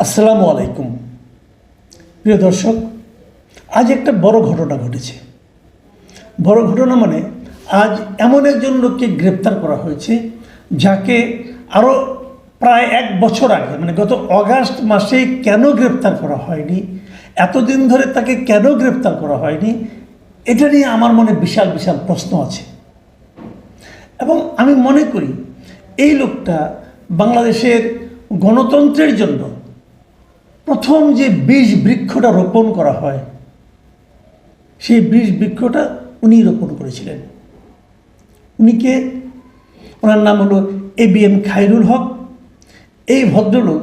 আসসালামু আলাইকুম। প্রিয় দর্শক, আজ একটা বড় ঘটনা ঘটেছে। বড় ঘটনা মানে আজ এমন একজন লোককে গ্রেপ্তার করা হয়েছে যাকে আরও প্রায় 1 বছর আগে মানে গত অগাস্ট মাসে কেন গ্রেপ্তার করা হয়নি, এতদিন ধরে তাকে কেন গ্রেপ্তার করা হয়নি, এটা নিয়ে আমার মনে বিশাল বিশাল প্রশ্ন আছে। এবং আমি মনে করি এই লোকটা বাংলাদেশের গণতন্ত্রের জন্য প্রথম যে বৃক্ষটা রোপণ করা হয় সেই বৃক্ষটা উনি রোপণ করেছিলেন। উনিকে ওনার নাম হলো ABM খায়রুল হক। এই ভদ্রলোক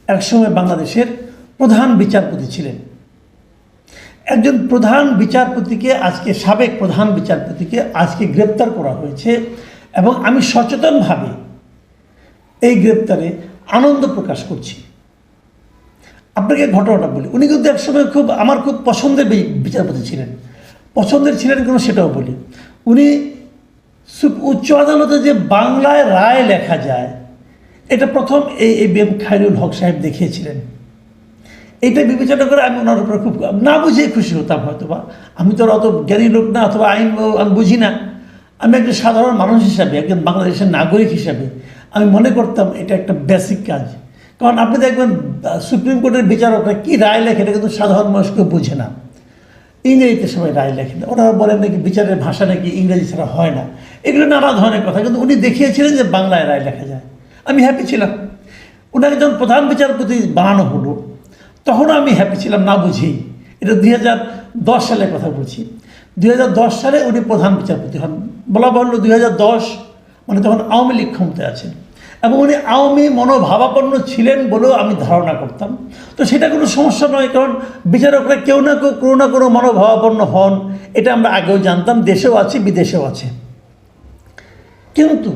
একসময় বাংলাদেশের প্রধান বিচারপতি ছিলেন। একজন প্রধান বিচারপতিকে আজকে সাবেক প্রধান বিচারপতিকে আজকে গ্রেপ্তার করা হয়েছে এবং আমি সচেতনভাবে এই গ্রেপ্তারে আনন্দ প্রকাশ করছি। আপনাকে ঘটনাটা বলি। উনি কিন্তু একসময় আমার খুব পছন্দের বিচারপতি ছিলেন। পছন্দের ছিলেন কেন সেটাও বলি। উনি উচ্চ আদালতে যে বাংলায় রায় লেখা যায় এটা প্রথম এই ABM খায়রুল হক সাহেব দেখিয়েছিলেন। এইটা বিবেচনা করে আমি ওনার উপরে খুব না বুঝে খুশি হতাম। হয়তো বা আমি তো অত জ্ঞানী লোক না, অথবা আইন আমি বুঝি না। আমি একজন সাধারণ মানুষ হিসাবে, একজন বাংলাদেশের নাগরিক হিসাবে আমি মনে করতাম এটা একটা বেসিক কাজ। কারণ আপনি দেখবেন সুপ্রিম কোর্টের বিচারকরা কী রায় লেখে এটা কিন্তু সাধারণ মানুষ কেউ বোঝে না। ইংরেজিতে সবাই রায় লেখেন, ওরা বলেন নাকি বিচারের ভাষা নাকি ইংরেজি ছাড়া হয় না। এগুলো নানা ধরনের কথা, কিন্তু উনি দেখিয়েছিলেন যে বাংলায় রায় লেখা যায়। আমি হ্যাপি ছিলাম। ওনাকে যখন প্রধান বিচারপতি বানানো হলো তখনও আমি হ্যাপি ছিলাম না বুঝেই। এটা 2010 সালের কথা বলছি। 2010 সালে উনি প্রধান বিচারপতি হন। বলা বাহুল্য 2010 মানে তখন আওয়ামী লীগ ক্ষমতায় আছেন এবং উনি আওয়ামী মনোভাবাপন্ন ছিলেন বলেও আমি ধারণা করতাম। তো সেটা কোনো সমস্যা নয়, কারণ বিচারকরা কেউ না কেউ কোনো না কোনো মনোভাবাপন্ন হন, এটা আমরা আগেও জানতাম, দেশেও আছে বিদেশেও আছে। কিন্তু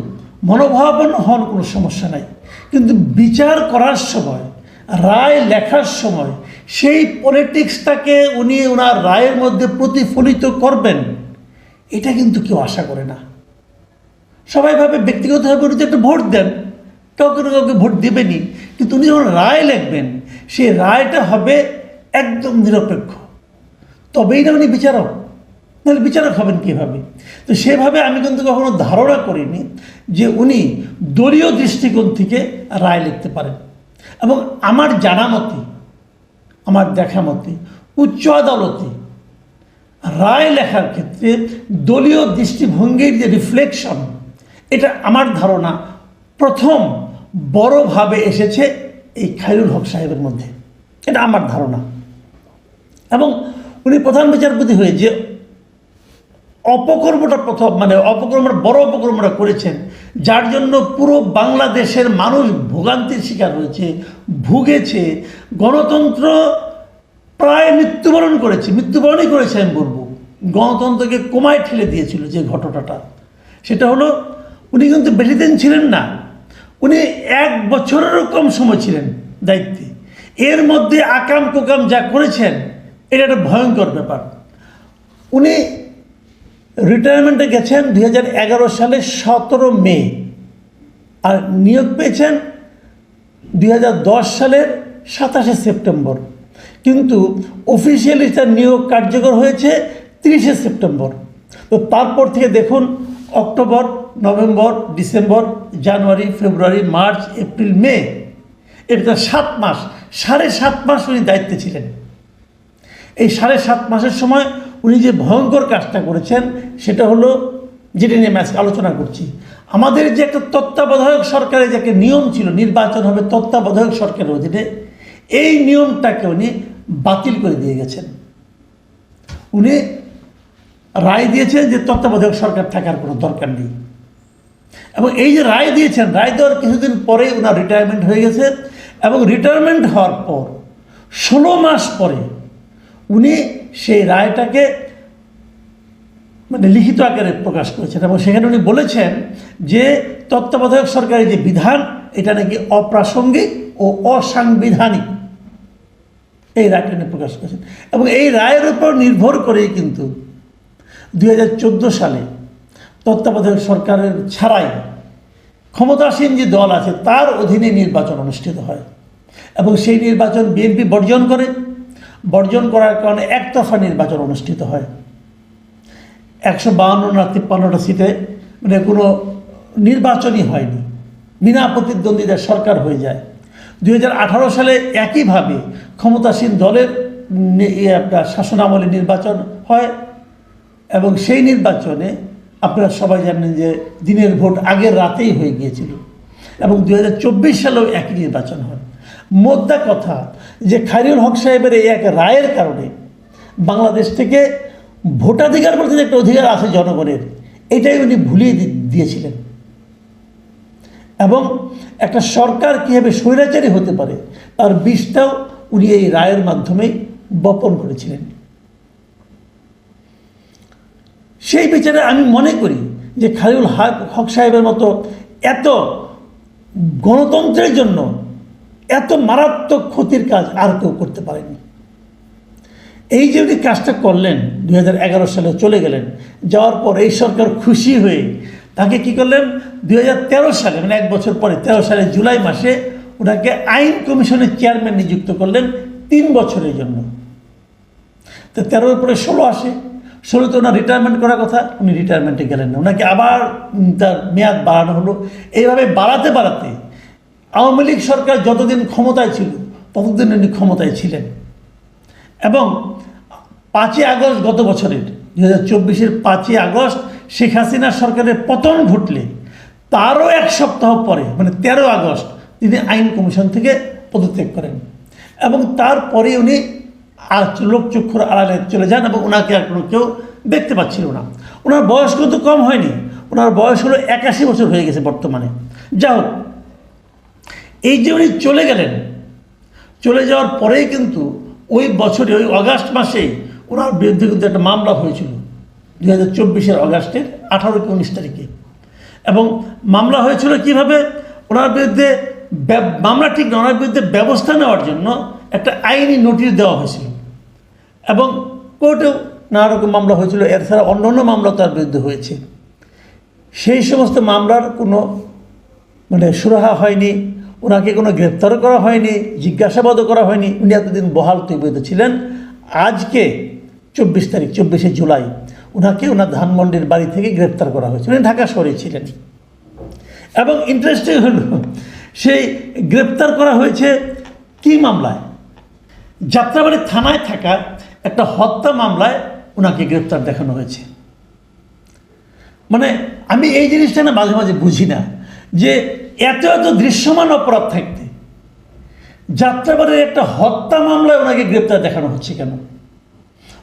মনোভাবাপন্ন হন কোনো সমস্যা নাই, কিন্তু বিচার করার সময়, রায় লেখার সময় সেই পলিটিক্সটাকে উনি ওনার রায়ের মধ্যে প্রতিফলিত করবেন এটা কিন্তু কেউ আশা করে না। সবাই ভাবে ব্যক্তিগতভাবে উনি তো একটা ভোট দেন, কাউকে না কাউকে ভোট দেবেনই, কিন্তু উনি যখন রায় লিখবেন সেই রায়টা হবে একদম নিরপেক্ষ, তবেই না উনি বিচারক। নাহলে বিচারক হবেন কীভাবে? তো সেভাবে আমি কিন্তু কখনো ধারণা করিনি যে উনি দলীয় দৃষ্টিকোণ থেকে রায় লিখতে পারেন। এবং আমার জানা মতে, আমার দেখা মতে উচ্চ আদালতে রায় লেখার ক্ষেত্রে দলীয় দৃষ্টিভঙ্গির যে রিফ্লেকশন, এটা আমার ধারণা প্রথম বড়ভাবে এসেছে এই খায়রুল হক সাহেবের মধ্যে। এটা আমার ধারণা। এবং উনি প্রধান বিচারপতি হয়ে যে অপকর্মটা বড় অপকর্মটা করেছেন, যার জন্য পুরো বাংলাদেশের মানুষ ভোগান্তির শিকার হয়েছে, ভুগেছে, গণতন্ত্র প্রায় মৃত্যুবরণই করেছে আমি বলবো। গণতন্ত্রকে কোমায় ঠেলে দিয়েছিল যে ঘটনাটা, সেটা হলো উনি কিন্তু বেশি দিন ছিলেন না, উনি 1 বছরেরও কম সময় ছিলেন দায়িত্বে। এর মধ্যে আকাম কুকাম যা করেছেন এটা একটা ভয়ঙ্কর ব্যাপার। উনি রিটায়ারমেন্টে গেছেন 2011 সালের 17 মে, আর নিয়োগ পেয়েছেন 2010 সালের 27 সেপ্টেম্বর, কিন্তু অফিসিয়ালি তার নিয়োগ কার্যকর হয়েছে 30 সেপ্টেম্বর। তো তারপর থেকে দেখুন অক্টোবর, নভেম্বর, ডিসেম্বর, জানুয়ারি, ফেব্রুয়ারি, মার্চ, এপ্রিল, মে, এটা 7 মাস, 7.5 মাস উনি দায়িত্বে ছিলেন। এই 7.5 মাসের সময় উনি যে ভয়ঙ্কর কাজটা করেছেন সেটা হলো, যেটা নিয়ে আজকে আলোচনা করছি, আমাদের যে একটা তত্ত্বাবধায়ক সরকারের যে একটা নিয়ম ছিল, নির্বাচন হবে তত্ত্বাবধায়ক সরকারের অধীনে, এই নিয়মটাকে উনি বাতিল করে দিয়ে গেছেন। উনি রায় দিয়েছেন যে তত্ত্বাবধায়ক সরকার থাকার কোনো দরকার নেই। এবং এই যে রায় দিয়েছেন, রায় দেওয়ার কিছুদিন পরে ওনার রিটায়ারমেন্ট হয়ে গেছে। এবং রিটায়ারমেন্ট হওয়ার পর 16 মাস পরে উনি সেই রায়টাকে লিখিত আকারে প্রকাশ করেছেন এবং সেখানে উনি বলেছেন যে তত্ত্বাবধায়ক সরকারের যে বিধান এটা নাকি অপ্রাসঙ্গিক ও অসাংবিধানিক। এই রায়টা উনি প্রকাশ করেছেন এবং এই রায়ের উপর নির্ভর করেই কিন্তু 2014 সালে তত্ত্বাবধায়ক সরকারের ছাড়াই ক্ষমতাসীন যে দল আছে তার অধীনে নির্বাচন অনুষ্ঠিত হয় এবং সেই নির্বাচন বিএনপি বর্জন করার কারণে একতরফা নির্বাচন অনুষ্ঠিত হয়। 152 না 53টা সিটে মানে কোনো নির্বাচনই হয়নি, বিনা প্রতিদ্বন্দ্বিতার সরকার হয়ে যায়। 2018 সালে একইভাবে ক্ষমতাসীন দলের আপনার শাসনামলে নির্বাচন হয় এবং সেই নির্বাচনে আপনারা সবাই জানেন যে দিনের ভোট আগের রাতেই হয়ে গিয়েছিল এবং 2024 সালেও একই নির্বাচন হয়। মোদ্দা কথা যে খায়রুল হক সাহেবের এই এক রায়ের কারণে বাংলাদেশ থেকে ভোটাধিকার বলতে যে একটা অধিকার আছে জনগণের, এটাই উনি ভুলিয়ে দিয়েছিলেন এবং একটা সরকার কীভাবে স্বৈরাচারী হতে পারে তার বিষটাও উনি এই রায়ের মাধ্যমেই বপন করেছিলেন। সেই বিচারে আমি মনে করি যে খায়রুল হক সাহেবের মতো এত গণতন্ত্রের জন্য এত মারাত্মক ক্ষতির কাজ আর কেউ করতে পারেনি। এই যে উনি কাজটা করলেন 2011 সালে চলে গেলেন, যাওয়ার পর এই সরকার খুশি হয়ে তাকে কি করলেন 2013 সালে মানে 1 বছর পরে 13 সালে জুলাই মাসে ওনাকে আইন কমিশনের চেয়ারম্যান নিযুক্ত করলেন 3 বছরের জন্য। তো 13-এর পরে 16 আসে, 16তে ওনার রিটায়ারমেন্ট করার কথা, উনি রিটায়ারমেন্টে গেলেন না, ওনাকে আবার তার মেয়াদ বাড়ানো হলো। এইভাবে বাড়াতে বাড়াতে আওয়ামী লীগ সরকার যতদিন ক্ষমতায় ছিল ততদিন উনি ক্ষমতায় ছিলেন এবং 5ই আগস্ট গত বছরের 2024-এর 5ই আগস্ট শেখ হাসিনা সরকারের পতন ঘটলে তারও 1 সপ্তাহ পরে মানে 13 আগস্ট তিনি আইন কমিশন থেকে পদত্যাগ করেন এবং তারপরে উনি আর লোকচক্ষুর আড়ালে চলে যান এবং ওনাকে আর কোনো কেউ দেখতে পাচ্ছিল না। ওনার বয়স কিন্তু কম হয়নি, ওনার বয়স হলো 81 বছর হয়ে গেছে বর্তমানে। যাই হোক, এই যে উনি চলে গেলেন, চলে যাওয়ার পরেই কিন্তু ওই বছরে ওই আগস্ট মাসেই ওনার বিরুদ্ধে কিন্তু একটা মামলা হয়েছিল 2024-এর আগস্টের 18 কি 19 তারিখে। এবং মামলা হয়েছিল কিভাবে, ওনার বিরুদ্ধে মামলা ঠিক না, ওনার বিরুদ্ধে ব্যবস্থা নেওয়ার জন্য একটা আইনি নোটিশ দেওয়া হয়েছিল এবং কোর্টেও নানা রকম মামলা হয়েছিল। এছাড়া অন্যান্য মামলা তার বিরুদ্ধে হয়েছে। সেই সমস্ত মামলার কোনো মানে সুরাহা হয়নি, ওনাকে কোনো গ্রেপ্তারও করা হয়নি, জিজ্ঞাসাবাদও করা হয়নি, উনি এতদিন বহাল তবিয়তে ছিলেন। আজকে 24 তারিখ 24শে জুলাই ওনাকে ওনার ধানমন্ডির বাড়ি থেকে গ্রেপ্তার করা হয়েছে। উনি ঢাকা শহরে ছিলেন এবং ইন্টারেস্টিং হল সেই গ্রেপ্তার করা হয়েছে কি মামলায়, যাত্রাবাড়ি থানায় থাকা একটা হত্যা মামলায় ওনাকে গ্রেপ্তার দেখানো হয়েছে। মানে আমি এই জিনিসটা না মাঝে মাঝে বুঝি না যে এত এত দৃশ্যমান অপরাধ থাকতে যাত্রাবাড়ির একটা হত্যা মামলায় ওনাকে গ্রেপ্তার দেখানো হচ্ছে কেন?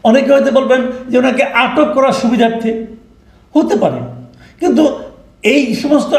অনেকে হয়তো বলবেন যে ওনাকে আটক করার সুবিধার্থে হতে পারে, কিন্তু এই সমস্ত